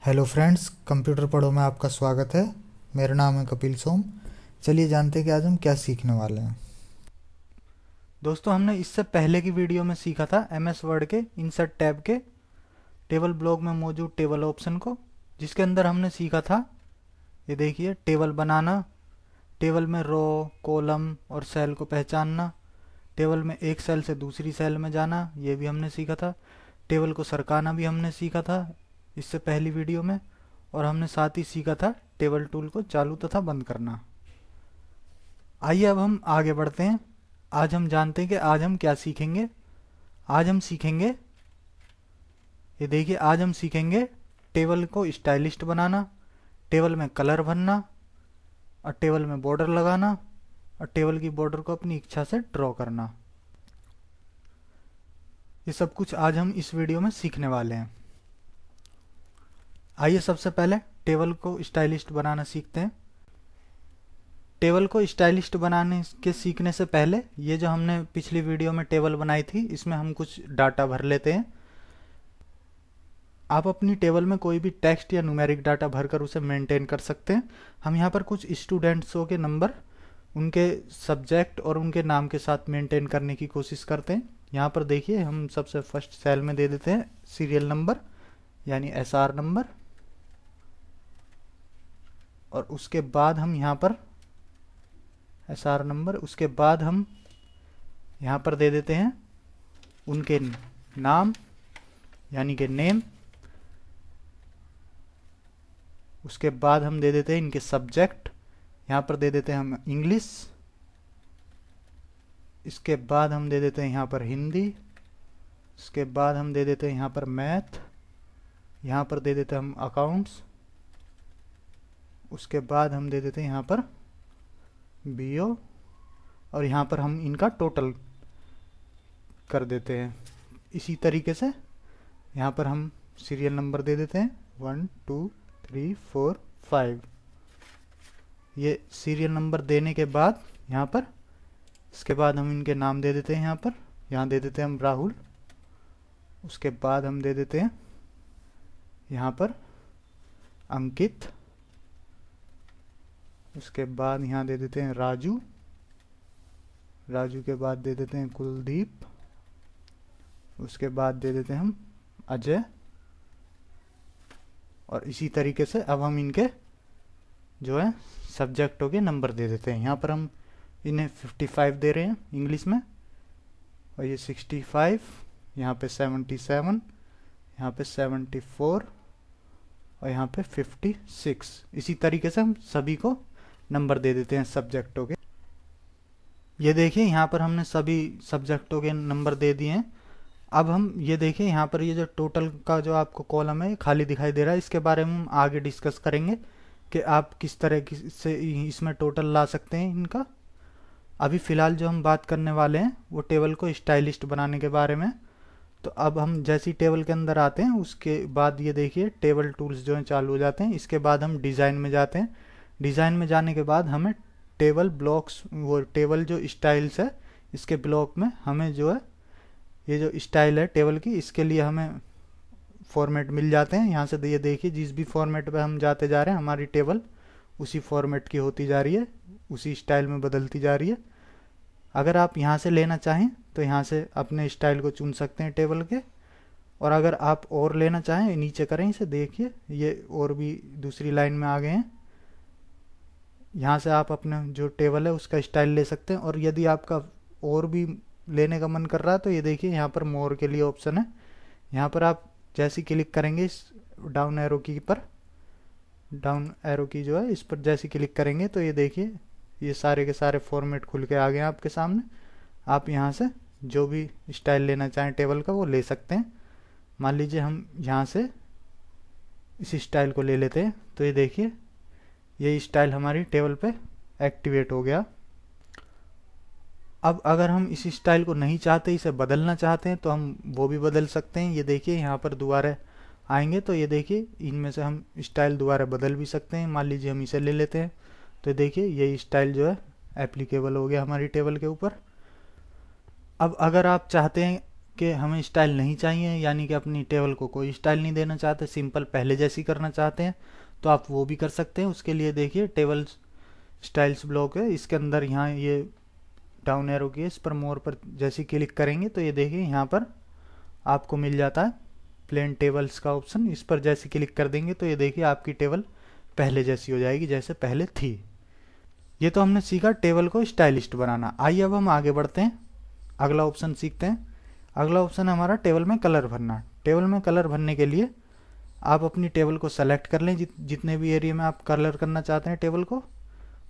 Hello friends, computer पढ़ो में आपका स्वागत है। मेरा नाम है कपिल सोम। चलिए जानते हैं कि आज हम क्या सीखने वाले हैं। दोस्तों, हमने इससे पहले की वीडियो में सीखा था एमएस वर्ड के इंसर्ट टैब के टेबल ब्लॉक में मौजूद टेबल ऑप्शन को, जिसके अंदर हमने सीखा था, ये देखिए, टेबल बनाना, टेबल में रो, कॉलम और सेल को पहचानना, टेबल में एक सेल से दूसरी सेल में जाना, ये भी हमने सीखा था। टेबल को सरकाना भी हमने सीखा था इससे पहली वीडियो में। और हमने साथ ही सीखा था टेबल टूल को चालू तथा बंद करना। आइए अब हम आगे बढ़ते हैं। आज हम जानते हैं कि आज हम क्या सीखेंगे। आज हम सीखेंगे, ये देखिए, आज हम सीखेंगे टेबल को स्टाइलिस्ट बनाना, टेबल में कलर भरना और टेबल में बॉर्डर लगाना और टेबल की बॉर्डर को अपनी इच्छा से ड्रॉ करना। ये सब कुछ आज हम इस वीडियो में सीखने वाले हैं। आइए सबसे पहले टेबल को स्टाइलिस्ट बनाना सीखते हैं। टेबल को स्टाइलिस्ट बनाने के सीखने से पहले ये जो हमने पिछली वीडियो में टेबल बनाई थी, इसमें हम कुछ डाटा भर लेते हैं। आप अपनी टेबल में कोई भी टेक्स्ट या न्यूमेरिक डाटा भरकर उसे मेंटेन कर सकते हैं। हम यहाँ पर कुछ स्टूडेंट्सों के नंबर, उनके सब्जेक्ट और उनके नाम के साथ मेंटेन करने की कोशिश करते हैं। यहाँ पर देखिए, हम सबसे फर्स्ट सेल में दे देते हैं सीरियल नंबर यानी एसआर नंबर, और उसके बाद हम यहाँ पर एसआर नंबर, उसके बाद हम यहाँ पर दे देते हैं उनके नाम यानी कि नेम। उसके बाद हम दे देते हैं इनके सब्जेक्ट, यहाँ पर दे देते हैं हम इंग्लिश। इसके बाद हम दे देते हैं यहाँ पर हिंदी। इसके बाद हम दे देते हैं यहाँ पर मैथ। यहाँ पर दे देते हैं हम अकाउंट्स। उसके बाद हम दे देते हैं यहाँ पर बीओ, और यहाँ पर हम इनका टोटल कर देते हैं। इसी तरीके से यहाँ पर हम सीरियल नंबर दे देते हैं 1 2 3 4 5। ये सीरियल नंबर देने के बाद यहाँ पर, इसके बाद हम इनके नाम दे देते हैं। यहाँ दे देते हैं हम राहुल। उसके बाद हम दे देते हैं यहाँ पर अंकित। उसके बाद यहाँ दे देते हैं राजू। राजू के बाद दे देते हैं कुलदीप। उसके बाद दे देते हैं हम अजय। और इसी तरीके से अब हम इनके जो है सब्जेक्टों के नंबर दे देते हैं। यहाँ पर हम इन्हें 55 दे रहे हैं इंग्लिश में, और ये 65, यहाँ पे 77, यहाँ पे 74 और यहाँ पे 56। इसी तरीके से हम सभी को नंबर दे देते हैं सब्जेक्टों के। ये देखिए, यहाँ पर हमने सभी सब्जेक्टों के नंबर दे दिए हैं। अब हम ये देखिए, यहाँ पर ये जो टोटल का जो आपको कॉलम है खाली दिखाई दे रहा है, इसके बारे में हम आगे डिस्कस करेंगे कि आप किस तरह से इसमें टोटल ला सकते हैं इनका। अभी फ़िलहाल जो हम बात करने वाले हैं वो टेबल को स्टाइलिस्ट बनाने के बारे में। तो अब हम जैसी टेबल के अंदर आते हैं, उसके बाद ये देखिए टेबल टूल्स जो हैं चालू हो जाते हैं। इसके बाद हम डिज़ाइन में जाते हैं। डिज़ाइन में जाने के बाद हमें टेबल ब्लॉक्स, वो टेबल जो स्टाइल्स है, इसके ब्लॉक में हमें जो है ये जो स्टाइल है टेबल की, इसके लिए हमें फॉर्मेट मिल जाते हैं। यहाँ से ये देखिए, जिस भी फॉर्मेट पे हम जाते जा रहे हैं, हमारी टेबल उसी फॉर्मेट की होती जा रही है, उसी स्टाइल में बदलती जा रही है। अगर आप यहाँ से लेना चाहें तो यहाँ से अपने स्टाइल को चुन सकते हैं टेबल के, और अगर आप और लेना चाहें नीचे करें इसे, देखिए ये और भी दूसरी लाइन में आ गए हैं। यहाँ से आप अपना जो टेबल है उसका स्टाइल ले सकते हैं। और यदि आपका और भी लेने का मन कर रहा है तो ये देखिए, यहाँ पर मोर के लिए ऑप्शन है। यहाँ पर आप जैसे क्लिक करेंगे इस डाउन एरो की पर, डाउन एरो की जो है इस पर जैसे क्लिक करेंगे तो ये देखिए ये सारे के सारे फॉर्मेट खुल के आ गए हैं आपके सामने। आप यहाँ से जो भी स्टाइल लेना चाहें टेबल का वो ले सकते हैं। मान लीजिए हम यहाँ से इस स्टाइल को ले लेते हैं, तो ये देखिए ये स्टाइल हमारी टेबल पे एक्टिवेट हो गया। अब अगर हम इस स्टाइल को नहीं चाहते, इसे बदलना चाहते हैं, तो हम वो भी बदल सकते हैं। ये देखिए यहाँ पर दोबारा आएंगे तो ये देखिए इनमें से हम स्टाइल दोबारा बदल भी सकते हैं। मान लीजिए हम इसे ले लेते हैं, तो देखिए ये स्टाइल जो है एप्लीकेबल हो गया हमारी टेबल के ऊपर। अब अगर आप चाहते हैं कि हमें स्टाइल नहीं चाहिए, यानी कि अपनी टेबल को कोई स्टाइल नहीं देना चाहते, सिंपल पहले जैसी करना चाहते हैं, तो आप वो भी कर सकते हैं। उसके लिए देखिए टेबल स्टाइल्स ब्लॉक है, इसके अंदर यहाँ ये डाउन एरो की है, इस पर मोर पर जैसे क्लिक करेंगे तो ये देखिए यहाँ पर आपको मिल जाता है प्लेन टेबल्स का ऑप्शन। इस पर जैसे क्लिक कर देंगे तो ये देखिए आपकी टेबल पहले जैसी हो जाएगी, जैसे पहले थी। ये तो हमने सीखा टेबल को स्टाइलिस्ट बनाना। आइए अब हम आगे बढ़ते हैं, अगला ऑप्शन सीखते हैं। अगला ऑप्शन है हमारा टेबल में कलर भरना। टेबल में कलर भरने के लिए आप अपनी टेबल को सेलेक्ट कर लें, जितने भी एरिया में आप कलर करना चाहते हैं टेबल को।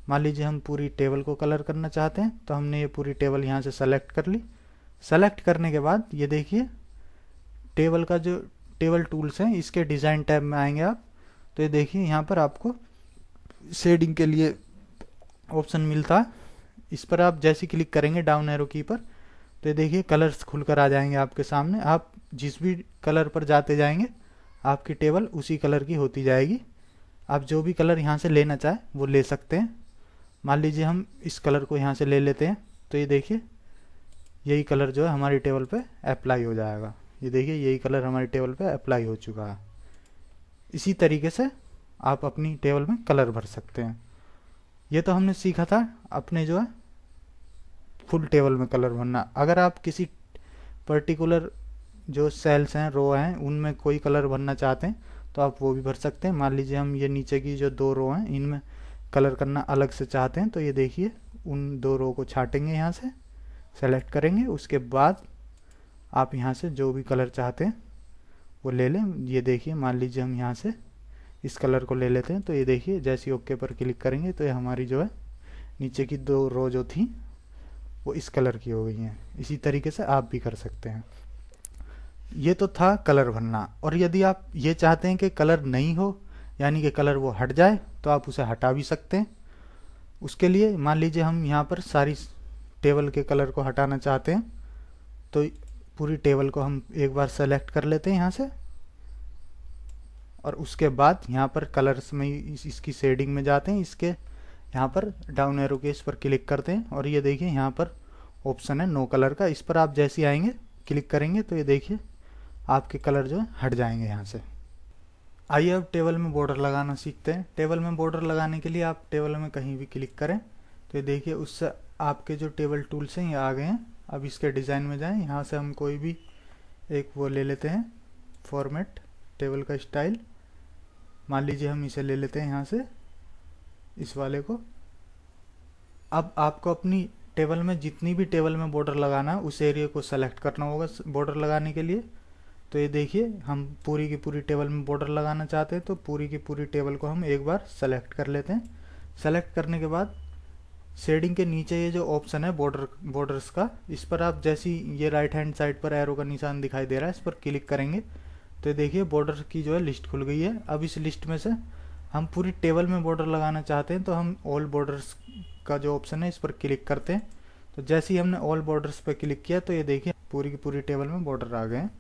मान लीजिए हम पूरी टेबल को कलर करना चाहते हैं, तो हमने ये पूरी टेबल यहाँ से सेलेक्ट कर ली। सेलेक्ट करने के बाद ये देखिए टेबल का जो टेबल टूल्स हैं, इसके डिज़ाइन टैब में आएंगे आप, तो ये देखिए यहाँ पर आपको शेडिंग के लिए ऑप्शन मिलता है। इस पर आप जैसे क्लिक करेंगे डाउन एरो की पर, तो ये देखिए कलर्स खुलकर आ जाएंगे आपके सामने। आप जिस भी कलर पर जाते जाएंगे आपकी टेबल उसी कलर की होती जाएगी। आप जो भी कलर यहाँ से लेना चाहे वो ले सकते हैं। मान लीजिए हम इस कलर को यहाँ से ले लेते हैं, तो ये देखिए यही कलर जो है हमारी टेबल पे अप्लाई हो जाएगा। ये देखिए यही कलर हमारी टेबल पे अप्लाई हो चुका है। इसी तरीके से आप अपनी टेबल में कलर भर सकते हैं। ये तो हमने सीखा था अपने जो है फुल टेबल में कलर भरना। अगर आप किसी पर्टिकुलर जो सेल्स हैं, रो हैं, उनमें कोई कलर भरना चाहते हैं तो आप वो भी भर सकते हैं। मान लीजिए हम ये नीचे की जो 2 रो हैं इनमें कलर करना अलग से चाहते हैं, तो ये देखिए उन 2 रो को छाटेंगे, यहाँ से सेलेक्ट करेंगे। उसके बाद आप यहाँ से जो भी कलर चाहते हैं वो ले लें। ये देखिए मान लीजिए हम यहाँ से इस कलर को ले लेते हैं, तो ये देखिए जैसे ओके पर क्लिक करेंगे तो ये हमारी जो है नीचे की 2 रो जो थी वो इस कलर की हो गई हैं। इसी तरीके से आप भी कर सकते हैं। ये तो था कलर भरना। और यदि आप ये चाहते हैं कि कलर नहीं हो, यानी कि कलर वो हट जाए, तो आप उसे हटा भी सकते हैं। उसके लिए मान लीजिए हम यहाँ पर सारी टेबल के कलर को हटाना चाहते हैं, तो पूरी टेबल को हम एक बार सेलेक्ट कर लेते हैं यहाँ से, और उसके बाद यहाँ पर कलर्स में इसकी शेडिंग में जाते हैं, इसके यहाँ पर डाउन एरो के इस पर क्लिक करते हैं, और ये देखिए यहाँ पर ऑप्शन है नो कलर का। इस पर आप जैसे ही आएंगे क्लिक करेंगे तो ये देखिए आपके कलर जो है हट जाएंगे यहाँ से। आइए अब टेबल में बॉर्डर लगाना सीखते हैं। टेबल में बॉर्डर लगाने के लिए आप टेबल में कहीं भी क्लिक करें, तो ये देखिए उससे आपके जो टेबल टूल्स हैं ये आ गए हैं। अब इसके डिज़ाइन में जाएं, यहाँ से हम कोई भी एक वो ले लेते हैं फॉर्मेट टेबल का स्टाइल। मान लीजिए हम इसे ले लेते हैं यहाँ से, इस वाले को। अब आपको अपनी टेबल में जितनी भी टेबल में बॉर्डर लगाना है उस एरिया को सेलेक्ट करना होगा बॉर्डर लगाने के लिए। तो ये देखिए हम पूरी की पूरी टेबल में बॉर्डर लगाना चाहते हैं, तो पूरी की पूरी टेबल को हम एक बार सेलेक्ट कर लेते हैं। सेलेक्ट करने के बाद शेडिंग के नीचे ये जो ऑप्शन है बॉर्डर्स का, इस पर आप जैसी ये राइट हैंड साइड पर एरो का निशान दिखाई दे रहा है, इस पर क्लिक करेंगे तो ये देखिए बॉर्डर की जो है लिस्ट खुल गई है। अब इस लिस्ट में से हम पूरी टेबल में बॉर्डर लगाना चाहते हैं, तो हम ऑल बॉर्डर्स का जो ऑप्शन है इस पर क्लिक करते हैं। तो जैसे ही हमने ऑल बॉर्डर्स पर क्लिक किया तो ये देखिए पूरी की पूरी टेबल में बॉर्डर आ गए हैं।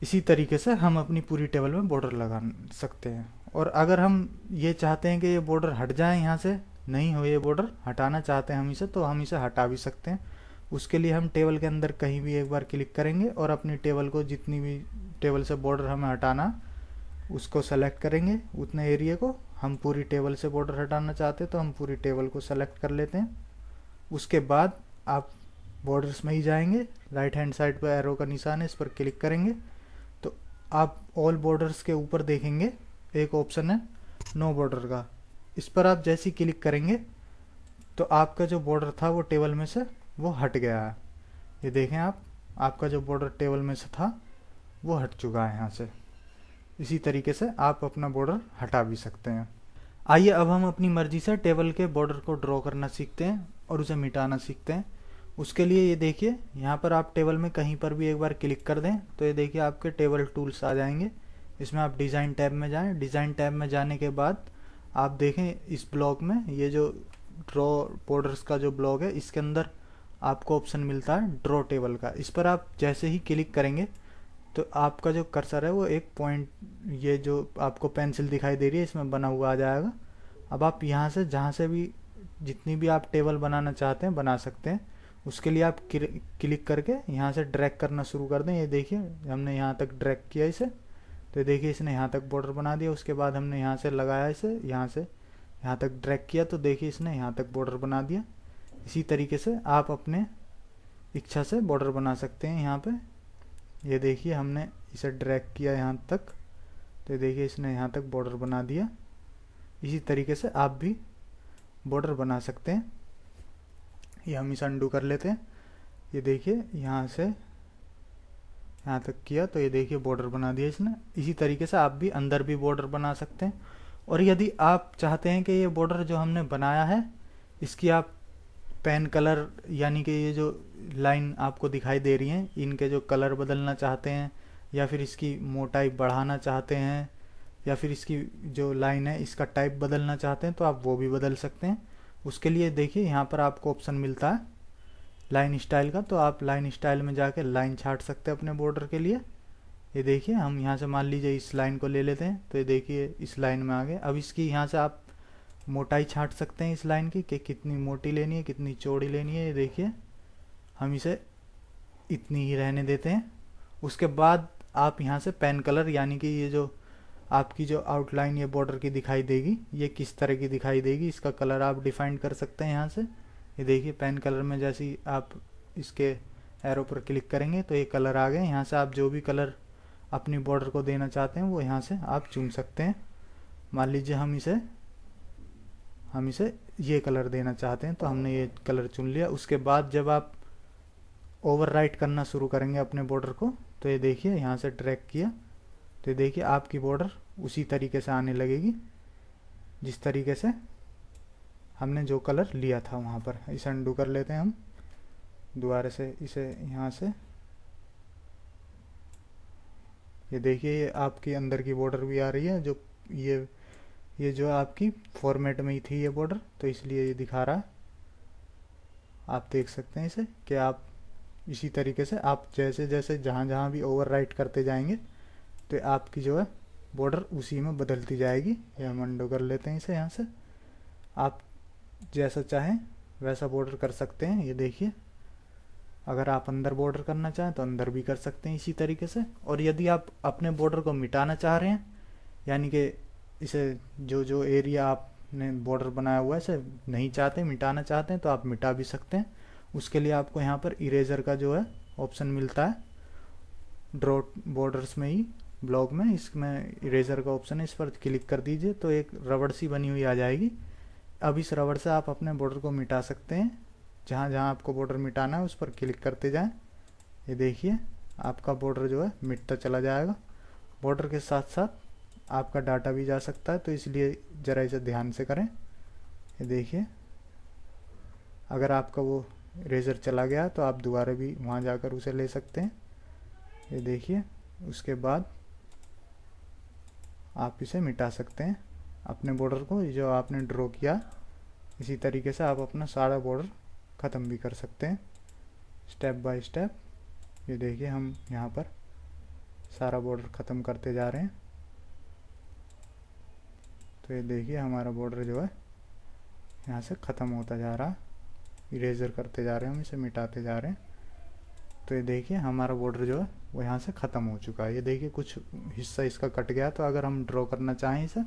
इसी तरीके से हम अपनी पूरी टेबल में बॉर्डर लगा सकते हैं। और अगर हम ये चाहते हैं कि ये बॉर्डर हट जाए, यहाँ से नहीं हो ये बॉर्डर, हटाना चाहते हैं हम इसे, तो हम इसे हटा भी सकते हैं। उसके लिए हम टेबल के अंदर कहीं भी एक बार क्लिक करेंगे और अपनी टेबल को जितनी भी टेबल से बॉर्डर हमें हटाना उसको सेलेक्ट करेंगे, उतने एरिया को। हम पूरी टेबल से बॉर्डर हटाना चाहते हैं तो हम पूरी टेबल को सेलेक्ट कर लेते हैं। उसके बाद आप बॉर्डर्स में ही जाएंगे, राइट हैंड साइड पर एरो का निशान है, इस पर क्लिक करेंगे तो आप ऑल बॉर्डर्स के ऊपर देखेंगे एक ऑप्शन है नो बॉर्डर का। इस पर आप जैसे ही क्लिक करेंगे तो आपका जो बॉर्डर था वो टेबल में से वो हट गया है। ये देखें आप, आपका जो बॉर्डर टेबल में से था वो हट चुका है यहाँ से। इसी तरीके से आप अपना बॉर्डर हटा भी सकते हैं। आइए अब हम अपनी मर्जी से टेबल के बॉर्डर को ड्रॉ करना सीखते हैं और उसे मिटाना सीखते हैं। उसके लिए ये देखिए यहाँ पर आप टेबल में कहीं पर भी एक बार क्लिक कर दें तो ये देखिए आपके टेबल टूल्स आ जाएंगे। इसमें आप डिज़ाइन टैब में जाएं। डिज़ाइन टैब में जाने के बाद आप देखें इस ब्लॉक में ये जो ड्रॉ बॉर्डर्स का जो ब्लॉक है, इसके अंदर आपको ऑप्शन मिलता है ड्रॉ टेबल का। इस पर आप जैसे ही क्लिक करेंगे तो आपका जो कर्सर है वो एक पॉइंट, ये जो आपको पेंसिल दिखाई दे रही है इसमें बना हुआ आ जाएगा। अब आप यहाँ से जहाँ से भी जितनी भी आप टेबल बनाना चाहते हैं बना सकते हैं। उसके लिए आप क्लिक करके यहाँ से ड्रैग करना शुरू कर दें। ये देखिए हमने यहाँ तक ड्रैग किया इसे, तो ये देखिए इसने यहाँ तक बॉर्डर बना दिया। उसके बाद हमने यहाँ से लगाया इसे, यहाँ से यहाँ तक ड्रैग किया, तो देखिए इसने यहाँ तक बॉर्डर बना दिया। इसी तरीके से आप अपने इच्छा से बॉर्डर बना सकते हैं यहाँ पे। ये देखिए हमने इसे ड्रैग किया यहाँ तक, तो देखिए इसने यहाँ तक बॉर्डर बना दिया। इसी तरीके से आप भी बॉर्डर बना सकते हैं। ये हम इसे अंडू कर लेते हैं। ये देखिए यहाँ से यहाँ तक किया, तो ये देखिए बॉर्डर बना दिया इसने। इसी तरीके से आप भी अंदर भी बॉर्डर बना सकते हैं। और यदि आप चाहते हैं कि ये बॉर्डर जो हमने बनाया है इसकी आप पेन कलर, यानी कि ये जो लाइन आपको दिखाई दे रही हैं इनके जो कलर बदलना चाहते हैं, या फिर इसकी मोटाई बढ़ाना चाहते हैं, या फिर इसकी जो लाइन है इसका टाइप बदलना चाहते हैं, तो आप वो भी बदल सकते हैं। उसके लिए देखिए यहाँ पर आपको ऑप्शन मिलता है लाइन स्टाइल का, तो आप लाइन स्टाइल में जाके लाइन छाट सकते हैं अपने बॉर्डर के लिए। ये देखिए हम यहाँ से मान लीजिए इस लाइन को ले लेते हैं, तो ये देखिए इस लाइन में आ गए। अब इसकी यहाँ से आप मोटाई छाट सकते हैं इस लाइन की कि कितनी मोटी लेनी है, कितनी चौड़ी लेनी है। ये देखिए हम इसे इतनी ही रहने देते हैं। उसके बाद आप यहाँ से पेन कलर, यानी कि ये जो आपकी जो आउटलाइन ये बॉर्डर की दिखाई देगी ये किस तरह की दिखाई देगी, इसका कलर आप डिफाइन कर सकते हैं यहाँ से। ये देखिए पेन कलर में जैसे ही आप इसके एरो पर क्लिक करेंगे तो ये कलर आ गए। यहाँ से आप जो भी कलर अपनी बॉर्डर को देना चाहते हैं वो यहाँ से आप चुन सकते हैं। मान लीजिए हम इसे ये कलर देना चाहते हैं, तो हमने ये कलर चुन लिया। उसके बाद जब आप ओवरराइट करना शुरू करेंगे अपने बॉर्डर को, तो ये देखिए यहाँ से ड्रैग किया, तो ये देखिए आपकी बॉर्डर उसी तरीके से आने लगेगी जिस तरीके से हमने जो कलर लिया था वहाँ पर। इसे अंडू कर लेते हैं हम दोबारा से इसे यहाँ से। ये देखिए ये आपकी अंदर की बॉर्डर भी आ रही है, जो ये जो आपकी फॉर्मेट में ही थी ये बॉर्डर, तो इसलिए ये दिखा रहा है। आप देख सकते हैं इसे कि आप इसी तरीके से आप जैसे जैसे जहाँ जहाँ भी ओवरराइट करते जाएंगे तो आपकी जो है बॉर्डर उसी में बदलती जाएगी। ये हम अंडू कर लेते हैं इसे यहाँ से। आप जैसा चाहें वैसा बॉर्डर कर सकते हैं। ये देखिए अगर आप अंदर बॉर्डर करना चाहें तो अंदर भी कर सकते हैं इसी तरीके से। और यदि आप अपने बॉर्डर को मिटाना चाह रहे हैं, यानी कि इसे जो एरिया आपने बॉर्डर बनाया हुआ है इसे नहीं चाहते, मिटाना चाहते हैं, तो आप मिटा भी सकते हैं। उसके लिए आपको यहाँ पर इरेजर का जो है ऑप्शन मिलता है ड्रॉ बॉर्डर्स में ही, ब्लॉक में, इसमें इरेजर का ऑप्शन है, इस पर क्लिक कर दीजिए तो एक रबड़ सी बनी हुई आ जाएगी। अब इस रबड़ से आप अपने बॉर्डर को मिटा सकते हैं। जहाँ जहाँ आपको बॉर्डर मिटाना है उस पर क्लिक करते जाएं। ये देखिए आपका बॉर्डर जो है मिटता चला जाएगा। बॉर्डर के साथ साथ आपका डाटा भी जा सकता है, तो इसलिए ज़रा इसे ध्यान से करें। ये देखिए अगर आपका वो इरेजर चला गया तो आप दोबारा भी वहाँ जाकर उसे ले सकते हैं। ये देखिए उसके बाद आप इसे मिटा सकते हैं अपने बॉर्डर को जो आपने ड्रॉ किया। इसी तरीके से आप अपना सारा बॉर्डर ख़त्म भी कर सकते हैं स्टेप बाय स्टेप। ये देखिए हम यहाँ पर सारा बॉर्डर ख़त्म करते जा रहे हैं, तो ये देखिए हमारा बॉर्डर जो है यहाँ से ख़त्म होता जा रहा, इरेजर करते जा रहे हैं हम, इसे मिटाते जा रहे हैं। तो ये देखिए हमारा बॉर्डर जो है वो यहाँ से ख़त्म हो चुका है। ये देखिए कुछ हिस्सा इसका कट गया, तो अगर हम ड्रॉ करना चाहें इसे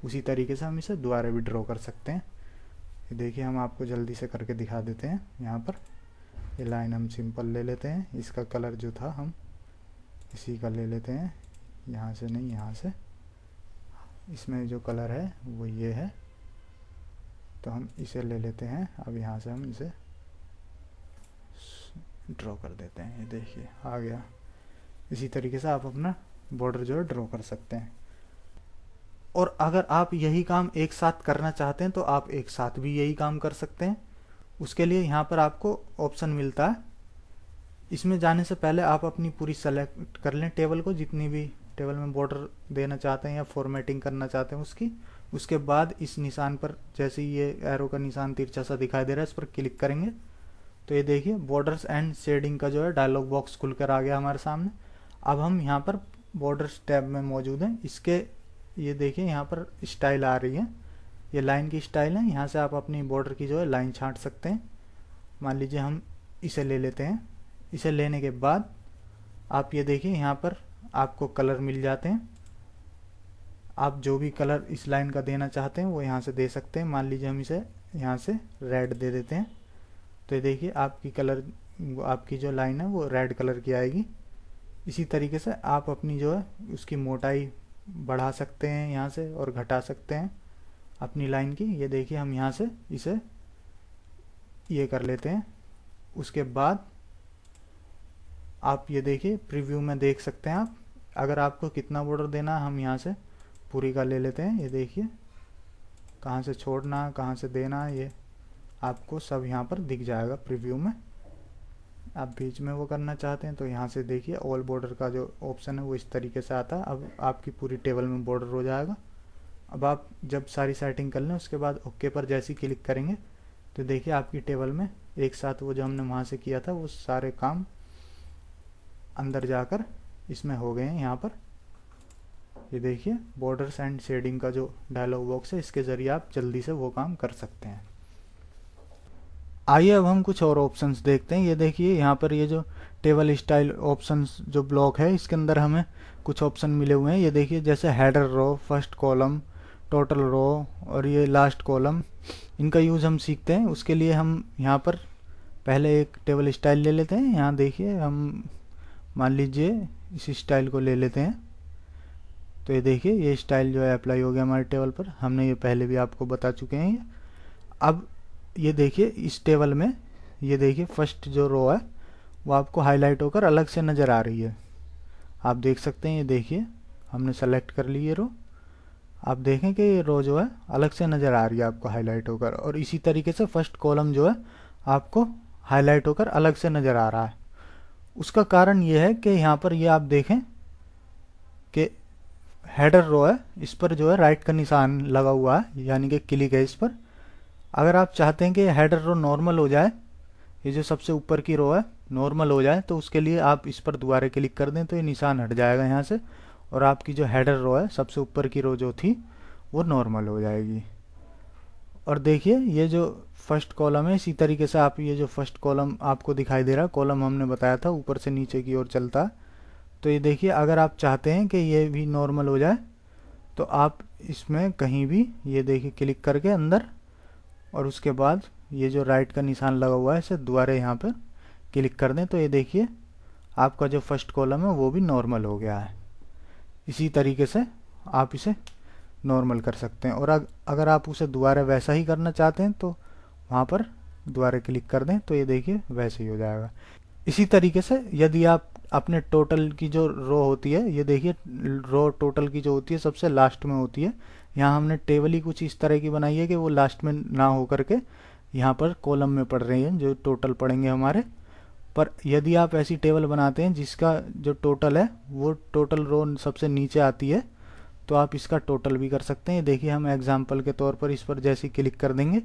उसी तरीके से हम इसे दोबारा भी ड्रॉ कर सकते हैं। ये देखिए हम आपको जल्दी से करके दिखा देते हैं। यहाँ पर ये लाइन हम सिंपल ले लेते हैं, इसका कलर जो था हम इसी का ले लेते हैं, यहाँ से नहीं यहाँ से। इसमें जो कलर है वो ये है, तो हम इसे ले लेते हैं। अब यहाँ से हम इसे ड्रॉ कर देते हैं। ये देखिए आ गया। इसी तरीके से आप अपना बॉर्डर जो है ड्रॉ कर सकते हैं। और अगर आप यही काम एक साथ करना चाहते हैं तो आप एक साथ भी यही काम कर सकते हैं। उसके लिए यहाँ पर आपको ऑप्शन मिलता है। इसमें जाने से पहले आप अपनी पूरी सेलेक्ट कर लें टेबल को, जितनी भी टेबल में बॉर्डर देना चाहते हैं या फॉर्मेटिंग करना चाहते हैं उसकी। उसके बाद इस निशान पर जैसे ये एरो का निशान तिरछा सा दिखाई दे रहा है, इस पर क्लिक करेंगे तो ये देखिए बॉर्डर्स एंड शेडिंग का जो है डायलॉग बॉक्स खुलकर आ गया हमारे सामने। अब हम यहाँ पर बॉर्डर्स टैब में मौजूद हैं। इसके ये देखिए यहाँ पर स्टाइल आ रही है, ये लाइन की स्टाइल है। यहाँ से आप अपनी बॉर्डर की जो है लाइन छांट सकते हैं। मान लीजिए हम इसे ले लेते हैं। इसे लेने के बाद आप ये देखिए यहाँ पर आपको कलर मिल जाते हैं। आप जो भी कलर इस लाइन का देना चाहते हैं वो यहाँ से दे सकते हैं। मान लीजिए हम इसे यहाँ से रेड दे देते हैं, तो ये देखिए आपकी कलर, आपकी जो लाइन है वो रेड कलर की आएगी। इसी तरीके से आप अपनी जो है उसकी मोटाई बढ़ा सकते हैं यहाँ से और घटा सकते हैं अपनी लाइन की। ये देखिए हम यहाँ से इसे ये कर लेते हैं। उसके बाद आप ये देखिए प्रीव्यू में देख सकते हैं आप, अगर आपको कितना बॉर्डर देना है हम यहाँ से पूरी का ले लेते हैं। ये देखिए कहाँ से छोड़ना है, कहाँ से देना है, ये आपको सब यहाँ पर दिख जाएगा प्रीव्यू में। आप बीच में वो करना चाहते हैं तो यहाँ से देखिए ऑल बॉर्डर का जो ऑप्शन है वो इस तरीके से आता है। अब आपकी पूरी टेबल में बॉर्डर हो जाएगा। अब आप जब सारी सेटिंग कर लें उसके बाद ओके पर जैसे ही क्लिक करेंगे तो देखिए आपकी टेबल में एक साथ वो जो हमने वहाँ से किया था वो सारे काम अंदर जाकर इसमें हो गए हैं। यहाँ पर ये देखिए बॉर्डर्स एंड शेडिंग का जो डायलॉग बॉक्स है, इसके ज़रिए आप जल्दी से वो काम कर सकते हैं। आइए अब हम कुछ और ऑप्शंस देखते हैं। ये देखिए यहाँ पर ये जो टेबल स्टाइल ऑप्शंस जो ब्लॉक है इसके अंदर हमें कुछ ऑप्शन मिले हुए हैं। ये देखिए जैसे header row, first column, total row और ये लास्ट कॉलम, इनका यूज़ हम सीखते हैं। उसके लिए हम यहाँ पर पहले एक टेबल स्टाइल ले लेते हैं। यहाँ देखिए हम मान लीजिए इस स्टाइल को ले लेते हैं, तो ये देखिए ये स्टाइल जो है अप्लाई हो गया हमारे टेबल पर। हमने ये पहले भी आपको बता चुके हैं। अब ये देखिए इस टेबल में ये देखिए फर्स्ट जो रो है वो आपको हाईलाइट होकर अलग से नज़र आ रही है। आप देख सकते हैं, ये देखिए हमने सेलेक्ट कर ली ये रो। आप देखें कि ये रो जो है अलग से नज़र आ रही है आपको हाईलाइट होकर, और इसी तरीके से फर्स्ट कॉलम जो है आपको हाईलाइट होकर अलग से नज़र आ रहा है। उसका कारण ये है कि यहाँ पर ये आप देखें कि हेडर रो है, इस पर जो है राइट का निशान लगा हुआ है, यानी कि क्लिक है इस पर। अगर आप चाहते हैं कि हेडर रो नॉर्मल हो जाए, ये जो सबसे ऊपर की रो है नॉर्मल हो जाए, तो उसके लिए आप इस पर दोबारा क्लिक कर दें तो ये निशान हट जाएगा यहाँ से, और आपकी जो हेडर रो है सबसे ऊपर की रो जो थी वो नॉर्मल हो जाएगी। और देखिए ये जो फर्स्ट कॉलम है, इसी तरीके से आप ये जो फर्स्ट कॉलम आपको दिखाई दे रहा है, कॉलम हमने बताया था ऊपर से नीचे की ओर चलता है। तो ये देखिए अगर आप चाहते हैं कि ये भी नॉर्मल हो जाए तो आप इसमें कहीं भी ये देखिए क्लिक करके अंदर, और उसके बाद ये जो राइट का निशान लगा हुआ है इसे दोबारा यहाँ पर क्लिक कर दें तो ये देखिए आपका जो फर्स्ट कॉलम है वो भी नॉर्मल हो गया है। इसी तरीके से आप इसे नॉर्मल कर सकते हैं। और अगर आप उसे दोबारा वैसा ही करना चाहते हैं तो वहाँ पर दोबारा क्लिक कर दें तो ये देखिए वैसे ही हो जाएगा। इसी तरीके से यदि आप अपने टोटल की जो रो होती है, ये देखिए रो टोटल की जो होती है सबसे लास्ट में होती है। यहाँ हमने टेबल ही कुछ इस तरह की बनाई है कि वो लास्ट में ना हो करके यहाँ पर कॉलम में पड़ रही है जो टोटल पड़ेंगे हमारे। पर यदि आप ऐसी टेबल बनाते हैं जिसका जो टोटल है वो टोटल रो सबसे नीचे आती है तो आप इसका टोटल भी कर सकते हैं। देखिए हम एग्जाम्पल के तौर पर इस पर जैसे क्लिक कर देंगे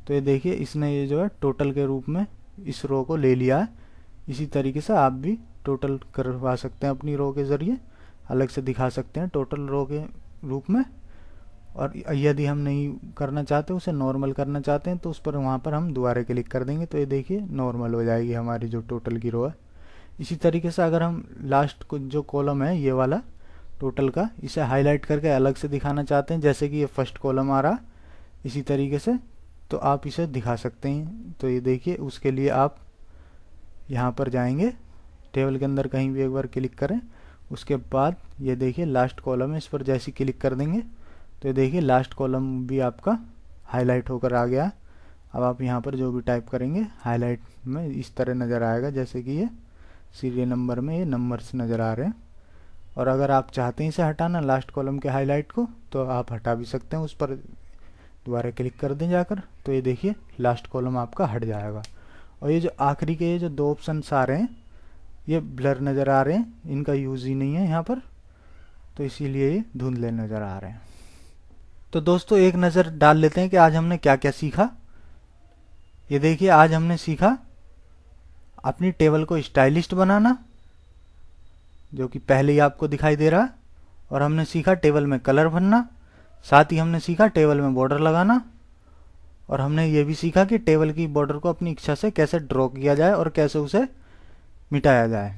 तो ये देखिए इसने ये जो है टोटल के रूप में इस रो को ले लिया है। इसी तरीके से आप भी टोटल करवा सकते हैं अपनी रो के ज़रिए, अलग से दिखा सकते हैं टोटल रो के रूप में। और यदि हम नहीं करना चाहते, उसे नॉर्मल करना चाहते हैं तो उस पर वहाँ पर हम दोबारा क्लिक कर देंगे तो ये देखिए नॉर्मल हो जाएगी हमारी जो टोटल की रो है। इसी तरीके से अगर हम लास्ट को जो कॉलम है ये वाला टोटल का, इसे हाईलाइट करके अलग से दिखाना चाहते हैं, जैसे कि ये फर्स्ट कॉलम आ रहा इसी तरीके से, तो आप इसे दिखा सकते हैं। तो ये देखिए उसके लिए आप यहाँ पर जाएंगे, टेबल के अंदर कहीं भी एक बार क्लिक करें, उसके बाद ये देखिए लास्ट कॉलम है, इस पर जैसे क्लिक कर देंगे तो ये देखिए लास्ट कॉलम भी आपका हाईलाइट होकर आ गया। अब आप यहाँ पर जो भी टाइप करेंगे हाईलाइट में इस तरह नज़र आएगा जैसे कि ये सीरियल नंबर में ये नंबर्स नज़र आ रहे हैं। और अगर आप चाहते हैं इसे हटाना लास्ट कॉलम के हाईलाइट को तो आप हटा भी सकते हैं, उस पर दोबारा क्लिक कर दें जाकर तो ये देखिए लास्ट कॉलम आपका हट जाएगा। और ये जो आखिरी के ये जो दो ऑप्शंस आ रहे हैं ये ब्लर नज़र आ रहे हैं, इनका यूज़ ही नहीं है यहाँ पर, तो इसीलिए ये धुंधले नज़र आ रहे हैं। तो दोस्तों एक नज़र डाल लेते हैं कि आज हमने क्या क्या सीखा। ये देखिए आज हमने सीखा अपनी टेबल को स्टाइलिस्ट बनाना, जो कि पहले ही आपको दिखाई दे रहा है, और हमने सीखा टेबल में कलर भरना, साथ ही हमने सीखा टेबल में बॉर्डर लगाना, और हमने ये भी सीखा कि टेबल की बॉर्डर को अपनी इच्छा से कैसे ड्रॉ किया जाए और कैसे उसे मिटाया जाए।